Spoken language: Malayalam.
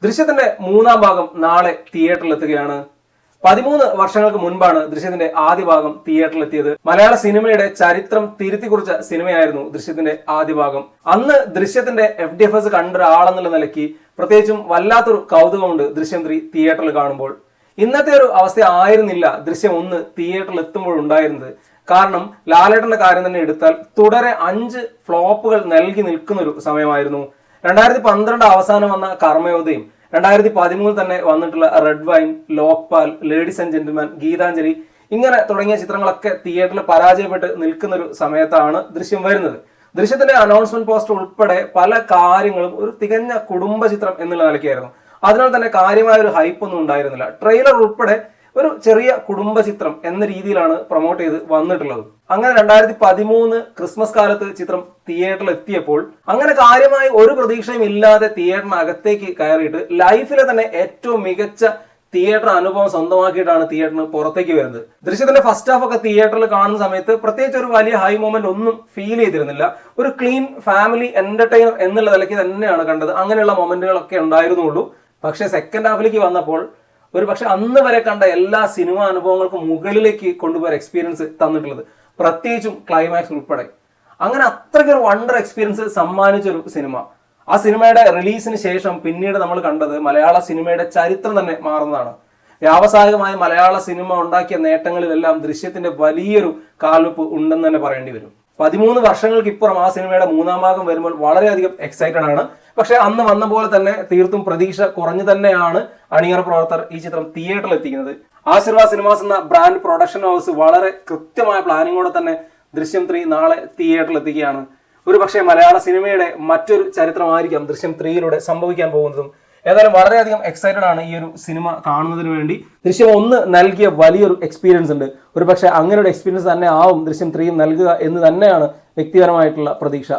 ദൃശ്യത്തിന്റെ മൂന്നാം ഭാഗം നാളെ തിയേറ്ററിലെത്തുകയാണ്. 13 വർഷങ്ങൾക്ക് മുൻപാണ് ദൃശ്യത്തിന്റെ ആദ്യ ഭാഗം തിയേറ്ററിലെത്തിയത്. മലയാള സിനിമയുടെ ചരിത്രം തിരുത്തി കുറിച്ച സിനിമയായിരുന്നു ദൃശ്യത്തിന്റെ ആദ്യ ഭാഗം. അന്ന് ദൃശ്യത്തിന്റെ FDFS കണ്ട ഒരാളെന്നുള്ള നിലയ്ക്ക് പ്രത്യേകിച്ചും വല്ലാത്തൊരു കൗതുകമുണ്ട് ദൃശ്യം 3 തിയേറ്ററിൽ കാണുമ്പോൾ. ഇന്നത്തെ ഒരു അവസ്ഥ ആയിരുന്നില്ല ദൃശ്യം 1 തിയേറ്ററിൽ എത്തുമ്പോൾ ഉണ്ടായിരുന്നത്. കാരണം ലാലേട്ടന്റെ കാര്യം തന്നെ എടുത്താൽ തുടരെ 5 ഫ്ലോപ്പുകൾ നൽകി നിൽക്കുന്ന ഒരു സമയമായിരുന്നു. 2012 അവസാനം വന്ന കർമ്മയോധയും 2013 തന്നെ വന്നിട്ടുള്ള red wine, Lokpal, ladies and gentleman, Geethanjali ഇങ്ങനെ തുടങ്ങിയ ചിത്രങ്ങളൊക്കെ തിയേറ്ററിൽ പരാജയപ്പെട്ട് നിൽക്കുന്ന ഒരു സമയത്താണ് ദൃശ്യം വരുന്നത്. ദൃശ്യത്തിന്റെ അനൗൺസ്മെന്റ് പോസ്റ്റർ ഉൾപ്പെടെ പല കാര്യങ്ങളും ഒരു തികഞ്ഞ കുടുംബ ചിത്രം എന്നുള്ള നിലയ്ക്കായിരുന്നു. അതിനാൽ തന്നെ കാര്യമായ ഒരു ഹൈപ്പ് ഒന്നും ഉണ്ടായിരുന്നില്ല. ട്രെയിലർ ഉൾപ്പെടെ ഒരു ചെറിയ കുടുംബ ചിത്രം എന്ന രീതിയിലാണ് പ്രൊമോട്ട് ചെയ്ത് വന്നിട്ടുള്ളത്. അങ്ങനെ 2013 ക്രിസ്മസ് കാലത്ത് ചിത്രം തിയേറ്ററിൽ എത്തിയപ്പോൾ അങ്ങനെ കാര്യമായി ഒരു പ്രതീക്ഷയും ഇല്ലാതെ തിയേറ്ററിനകത്തേക്ക് കയറിയിട്ട് ലൈഫിലെ തന്നെ ഏറ്റവും മികച്ച തിയേറ്റർ അനുഭവം സ്വന്തമാക്കിയിട്ടാണ് തിയേറ്ററിന് പുറത്തേക്ക് വരുന്നത്. ദൃശ്യത്തിന്റെ ഫസ്റ്റ് ഹാഫ് ഒക്കെ തിയേറ്ററിൽ കാണുന്ന സമയത്ത് പ്രത്യേകിച്ച് ഒരു വലിയ ഹൈ മൊമെന്റ് ഒന്നും ഫീൽ ചെയ്തിരുന്നില്ല. ഒരു ക്ലീൻ ഫാമിലി എന്റർടൈനർ എന്നുള്ള നിലയ്ക്ക് തന്നെയാണ് കണ്ടത്. അങ്ങനെയുള്ള മൊമെന്റുകളൊക്കെ ഉണ്ടായിരുന്നുള്ളൂ. പക്ഷെ സെക്കൻഡ് ഹാഫിലേക്ക് വന്നപ്പോൾ ഒരു പക്ഷെ അന്ന് വരെ കണ്ട എല്ലാ സിനിമാ അനുഭവങ്ങൾക്കും മുകളിലേക്ക് കൊണ്ടുപോയ എക്സ്പീരിയൻസ് തന്നിട്ടുള്ളത്, പ്രത്യേകിച്ചും ക്ലൈമാക്സ് ഉൾപ്പെടെ. അങ്ങനെ അത്രയ്ക്കൊരു വണ്ടർ എക്സ്പീരിയൻസ് സമ്മാനിച്ചൊരു സിനിമ. ആ സിനിമയുടെ റിലീസിന് ശേഷം പിന്നീട് നമ്മൾ കണ്ടത് മലയാള സിനിമയുടെ ചരിത്രം തന്നെ മാറുന്നതാണ്. വ്യാവസായികമായി മലയാള സിനിമ ഉണ്ടാക്കിയ നേട്ടങ്ങളിലെല്ലാം ദൃശ്യത്തിന്റെ വലിയൊരു കാൽവെപ്പ് ഉണ്ടെന്ന് തന്നെ പറയേണ്ടി വരും. 13 വർഷങ്ങൾക്ക് ഇപ്പുറം ആ സിനിമയുടെ മൂന്നാം ഭാഗം വരുമ്പോൾ വളരെയധികം എക്സൈറ്റഡ് ആണ്. പക്ഷെ അന്ന് വന്ന പോലെ തന്നെ തീർത്തും പ്രതീക്ഷ കുറഞ്ഞു തന്നെയാണ് അണിയറ പ്രവർത്തകർ ഈ ചിത്രം തിയേറ്ററിൽ എത്തിക്കുന്നത്. ആശീർവാദ് സിനിമാസ് എന്ന ബ്രാൻഡ് പ്രൊഡക്ഷൻ ഹൗസ് വളരെ കൃത്യമായ പ്ലാനിങ്ങോടെ തന്നെ ദൃശ്യം 3 നാളെ തിയേറ്ററിൽ എത്തിക്കുകയാണ്. ഒരു പക്ഷേ മലയാള സിനിമയുടെ മറ്റൊരു ചരിത്രമായിരിക്കാം ദൃശ്യം 3യിലൂടെ സംഭവിക്കാൻ പോകുന്നതും. ഏതായാലും വളരെയധികം എക്സൈറ്റഡ് ആണ് ഈ ഒരു സിനിമ കാണുന്നതിന് വേണ്ടി. ദൃശ്യം 1 നൽകിയ വലിയൊരു എക്സ്പീരിയൻസ് ഉണ്ട്. ഒരു പക്ഷേ അങ്ങനെ ഒരു എക്സ്പീരിയൻസ് തന്നെ ആവും ദൃശ്യം 3 നൽകുക എന്ന് തന്നെയാണ് വ്യക്തിപരമായിട്ടുള്ള പ്രതീക്ഷ.